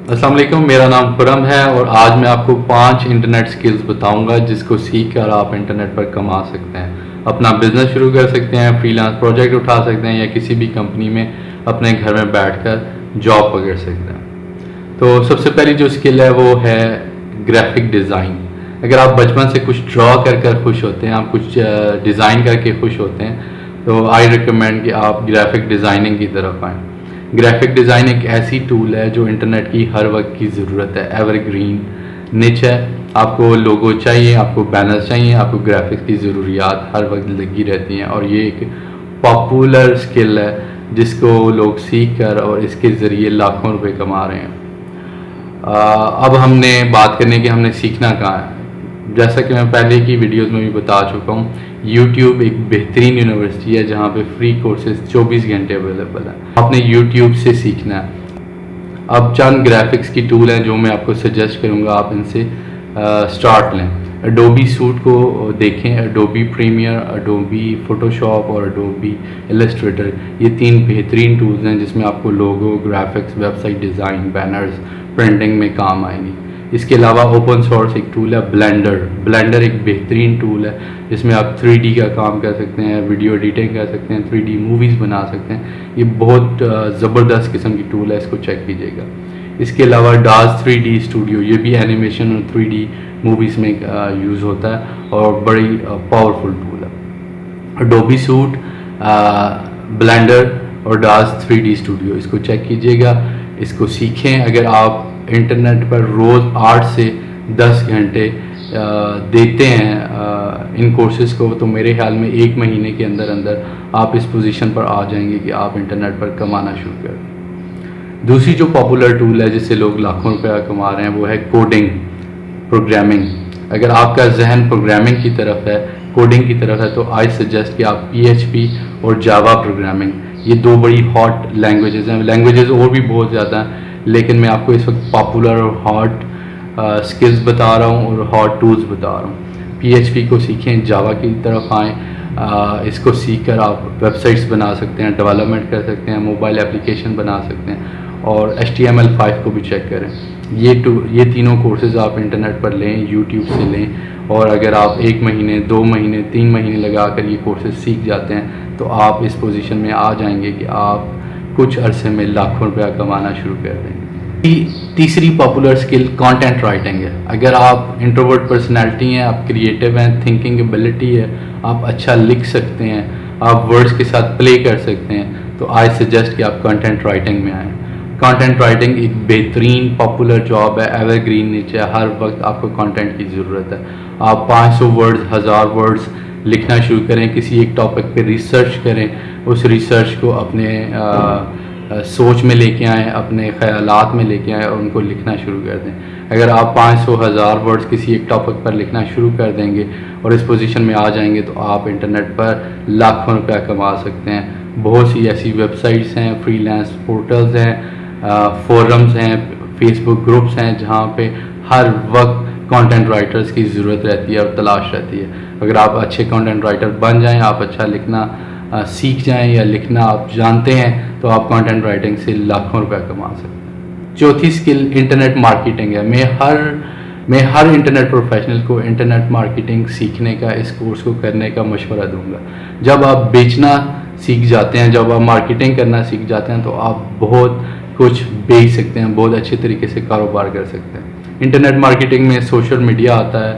السلام علیکم، میرا نام خرم ہے اور آج میں آپ کو 5 انٹرنیٹ سکلز بتاؤں گا جس کو سیکھ کر آپ انٹرنیٹ پر کما سکتے ہیں، اپنا بزنس شروع کر سکتے ہیں، فری لانس پروجیکٹ اٹھا سکتے ہیں یا کسی بھی کمپنی میں اپنے گھر میں بیٹھ کر جاب پکڑ سکتے ہیں۔ تو سب سے پہلی جو سکل ہے وہ ہے گرافک ڈیزائن۔ اگر آپ بچپن سے کچھ ڈرا کر خوش ہوتے ہیں، آپ کچھ ڈیزائن کر کے خوش ہوتے ہیں تو آئی ریکمینڈ کہ آپ گرافک ڈیزائننگ کی طرف آئیں۔ گرافک ڈیزائن ایک ایسی ٹول ہے جو انٹرنیٹ کی ہر وقت کی ضرورت ہے، ایور گرین نچ ہے۔ آپ کو لوگو چاہیے، آپ کو بینرز چاہیے، آپ کو گرافکس کی ضروریات ہر وقت لگی رہتی ہیں اور یہ ایک پاپولر سکل ہے جس کو لوگ سیکھ کر اور اس کے ذریعے لاکھوں روپے کما رہے ہیں۔ اب ہم نے بات کرنے کہ ہم نے سیکھنا کہاں ہے۔ جیسا کہ میں پہلے کی ویڈیوز میں بھی بتا چکا ہوں، یوٹیوب ایک بہترین یونیورسٹی ہے جہاں پہ فری کورسز 24 گھنٹے اویلیبل ہیں۔ آپ نے یوٹیوب سے سیکھنا ہے۔ اب چند گرافکس کی ٹول ہیں جو میں آپ کو سجیسٹ کروں گا، آپ ان سے سٹارٹ لیں۔ اڈوبی سوٹ کو دیکھیں، اڈوبی پریمیئر، اڈوبی فوٹوشاپ اور اڈوبی السٹریٹر، یہ 3 بہترین ٹولز ہیں جس میں آپ کو logo, graphics, website design, banners, printing میں کام آئیں گی۔ اس کے علاوہ اوپن سورس ایک ٹول ہے بلینڈر ایک بہترین ٹول ہے جس میں آپ 3D کا کام کر سکتے ہیں، ویڈیو ایڈیٹنگ کر سکتے ہیں، 3D موویز بنا سکتے ہیں۔ یہ بہت زبردست قسم کی ٹول ہے، اس کو چیک کیجیے گا۔ اس کے علاوہ ڈاز 3D اسٹوڈیو، یہ بھی اینیمیشن اور 3D موویز میں یوز ہوتا ہے اور بڑی پاورفل ٹول ہے۔ اڈوبی سوٹ، بلینڈر اور ڈاز 3D اسٹوڈیو، اس کو چیک کیجیے گا، اس کو سیکھیں۔ اگر آپ انٹرنیٹ پر روز 8 سے 10 گھنٹے دیتے ہیں ان کورسز کو تو میرے خیال میں 1 مہینے کے اندر آپ اس پوزیشن پر آ جائیں گے کہ آپ انٹرنیٹ پر کمانا شروع کر دیں۔ دوسری جو پاپولر ٹول ہے جس سے لوگ لاکھوں روپیہ کما رہے ہیں وہ ہے کوڈنگ، پروگرامنگ۔ اگر آپ کا ذہن پروگرامنگ کی طرف ہے، کوڈنگ کی طرف ہے تو آئی سجیسٹ کہ آپ PHP اور جاوا پروگرامنگ، یہ 2 بڑی ہاٹ لینگویجز ہیں۔ لینگویجز اور بھی بہت زیادہ ہیں لیکن میں آپ کو اس وقت پاپولر اور ہاٹ سکلز بتا رہا ہوں اور ہاٹ ٹولز بتا رہا ہوں۔ PHP کو سیکھیں، جاوا کی طرف آئیں، اس کو سیکھ کر آپ ویب سائٹس بنا سکتے ہیں، ڈیولپمنٹ کر سکتے ہیں، موبائل اپلیکیشن بنا سکتے ہیں اور HTML5 کو بھی چیک کریں۔ یہ تینوں کورسز آپ انٹرنیٹ پر لیں، یوٹیوب سے لیں، اور اگر آپ 1 مہینے، 2 مہینے، 3 مہینے لگا کر یہ کورسز سیکھ جاتے ہیں تو آپ اس پوزیشن میں آ جائیں گے کہ آپ کچھ عرصے میں لاکھوں روپیہ کمانا شروع کر دیں گے۔ تیسری پاپولر سکل کانٹینٹ رائٹنگ ہے۔ اگر آپ انٹروورٹ پرسنالٹی ہیں، آپ کریٹو ہیں، تھنکنگ ایبلٹی ہے، آپ اچھا لکھ سکتے ہیں، آپ ورڈز کے ساتھ پلے کر سکتے ہیں تو آئی سجیسٹ کہ آپ کانٹینٹ رائٹنگ میں آئیں۔ کانٹینٹ رائٹنگ ایک بہترین پاپولر جاب ہے، ایور گرین نیچے، ہر وقت آپ کو کانٹینٹ کی ضرورت ہے۔ آپ 500 ورڈز، 1000 ورڈز لکھنا شروع کریں، کسی ایک ٹاپک پہ ریسرچ کریں، اس ریسرچ کو اپنے سوچ میں لے کے آئیں، اپنے خیالات میں لے کے آئیں اور ان کو لکھنا شروع کر دیں۔ اگر آپ 500 1000 ورڈز کسی ایک ٹاپک پر لکھنا شروع کر دیں گے اور اس پوزیشن میں آ جائیں گے تو آپ انٹرنیٹ پر لاکھوں روپیہ کما سکتے ہیں۔ بہت سی ایسی ویب سائٹس ہیں، فری لانس پورٹلز ہیں، فورمز ہیں، فیس بک گروپس ہیں جہاں پہ ہر وقت کانٹینٹ رائٹرز کی ضرورت رہتی ہے اور تلاش رہتی ہے۔ اگر آپ اچھے کانٹینٹ رائٹر بن جائیں، آپ اچھا لکھنا سیکھ جائیں یا لکھنا آپ جانتے ہیں تو آپ کانٹینٹ رائٹنگ سے لاکھوں روپے کما سکتے ہیں۔ چوتھی سکل انٹرنیٹ مارکیٹنگ ہے۔ میں ہر انٹرنیٹ پروفیشنل کو انٹرنیٹ مارکیٹنگ سیکھنے کا، اس کورس کو کرنے کا مشورہ دوں گا۔ جب آپ بیچنا سیکھ جاتے ہیں، جب آپ مارکیٹنگ کرنا سیکھ جاتے ہیں تو آپ بہت کچھ بیچ سکتے ہیں، بہت اچھے طریقے سے کاروبار کر سکتے ہیں۔ انٹرنیٹ مارکیٹنگ میں سوشل میڈیا آتا ہے،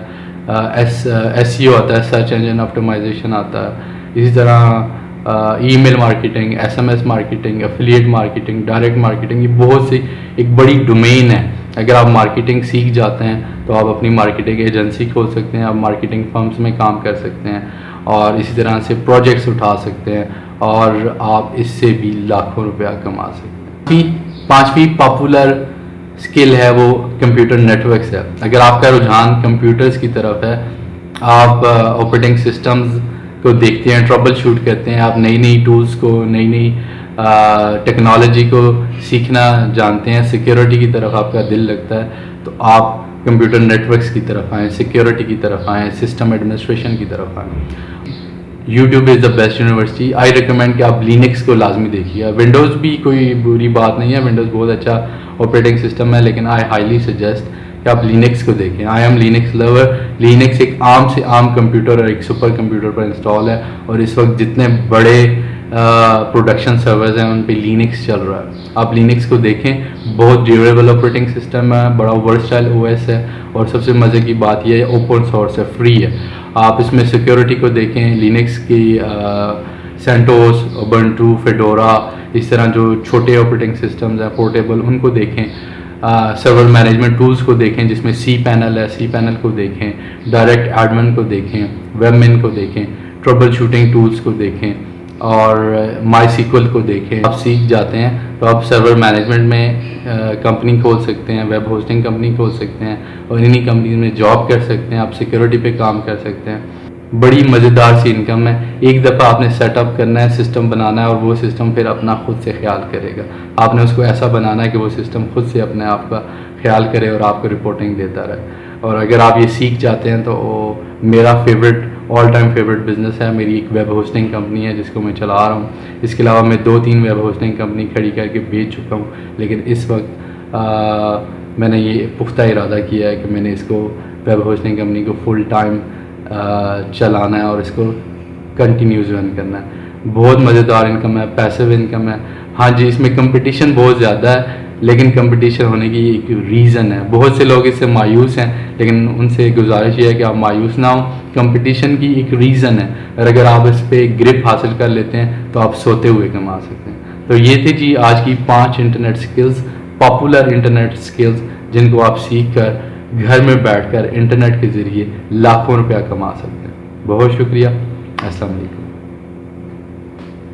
SEO آتا ہے، سرچ انجن آپٹیمائزیشن آتا ہے، اسی طرح email marketing, SMS marketing, affiliate marketing, direct marketing, یہ بہت سی ایک بڑی ڈومین ہے۔ اگر آپ مارکیٹنگ سیکھ جاتے ہیں تو آپ اپنی مارکیٹنگ ایجنسی کھول سکتے ہیں، آپ مارکیٹنگ فرمز میں کام کر سکتے ہیں اور اسی طرح سے پروجیکٹس اٹھا سکتے ہیں اور آپ اس سے بھی لاکھوں روپیہ کما سکتے ہیں۔ پانچویں پاپولر سکل ہے وہ کمپیوٹر نیٹورکس ہے۔ اگر آپ کا رجحان کمپیوٹرز کی طرف ہے، آپ آپریٹنگ سسٹمز کو دیکھتے ہیں، ٹربل شوٹ کرتے ہیں، آپ نئی ٹولز کو، نئی ٹیکنالوجی کو سیکھنا جانتے ہیں، سیکیورٹی کی طرف آپ کا دل لگتا ہے تو آپ کمپیوٹر نیٹورکس کی طرف آئیں، سیکیورٹی کی طرف آئیں، سسٹم ایڈمنسٹریشن کی طرف آئیں۔ YouTube is the best university. I recommend کہ آپ لینکس کو لازمی دیکھیے. ونڈوز بھی کوئی بری بات نہیں ہے, ونڈوز بہت اچھا آپریٹنگ سسٹم ہے, لیکن آئی ہائیلی سجیسٹ کہ آپ لینکس کو دیکھیں. I am Linux lover. Linux ایک عام سے عام کمپیوٹر اور ایک سپر کمپیوٹر پر انسٹال ہے, اور اس وقت جتنے بڑے پروڈکشن سرورز ہیں ان پہ لینکس چل رہا ہے. آپ لینکس کو دیکھیں, بہت ڈیوریبل آپریٹنگ سسٹم ہے, بڑا ورسٹائل او ایس ہے, اور سب سے مزے کی بات یہ ہے اوپن سورس ہے, فری ہے. آپ اس میں سیکیورٹی کو دیکھیں, لینکس کی سینٹوس, اوبنٹو, فیڈورا, اس طرح جو چھوٹے آپریٹنگ سسٹمز ہیں پورٹیبل, ان کو دیکھیں. سرور مینجمنٹ ٹولز کو دیکھیں جس میں سی پینل ہے, سی پینل کو دیکھیں. ڈائریکٹ ایڈمن کو دیکھیں, ویب مین کو دیکھیں. ٹربل شوٹنگ ٹولز کو دیکھیں, اور مائی سیکول کو دیکھیں. آپ سیکھ جاتے ہیں تو آپ سرور مینجمنٹ میں کمپنی کھول سکتے ہیں, ویب ہوسٹنگ کمپنی کھول سکتے ہیں, اور انہی کمپنیز میں جاب کر سکتے ہیں. آپ سیکیورٹی پہ کام کر سکتے ہیں. بڑی مزیدار سی انکم ہے. ایک دفعہ آپ نے سیٹ اپ کرنا ہے, سسٹم بنانا ہے, اور وہ سسٹم پھر اپنا خود سے خیال کرے گا. آپ نے اس کو ایسا بنانا ہے کہ وہ سسٹم خود سے اپنے آپ کا خیال کرے اور آپ کو رپورٹنگ دیتا رہے. اور اگر آپ یہ سیکھ جاتے ہیں تو میرا favourite all time favourite business ہے. میری ایک ویب ہوسٹنگ کمپنی ہے جس کو میں چلا رہا ہوں. اس کے علاوہ میں 2-3 ویب ہوسٹنگ کمپنی کھڑی کر کے بیچ چکا ہوں, لیکن اس وقت میں نے یہ پختہ ارادہ کیا ہے کہ میں نے اس کو ویب ہوسٹنگ کمپنی کو فل ٹائم چلانا ہے اور اس کو کنٹینیوز رن کرنا ہے. بہت مزیدار انکم ہے, پیسو انکم ہے. ہاں جی, اس میں کمپٹیشن بہت زیادہ ہے, لیکن کمپٹیشن ہونے کی ایک ریزن ہے. بہت سے لوگ اس سے مایوس ہیں, لیکن ان سے گزارش یہ ہے کہ آپ مایوس نہ ہوں. کمپٹیشن کی ایک ریزن ہے, اور اگر آپ اس پہ گرپ حاصل کر لیتے ہیں تو آپ سوتے ہوئے کما سکتے ہیں. تو یہ تھی جی آج کی 5 internet skills, popular internet skills, جن کو آپ سیکھ کر گھر میں بیٹھ کر انٹرنیٹ کے ذریعے لاکھوں روپیہ کما سکتے ہیں. بہت شکریہ. السلام علیکم.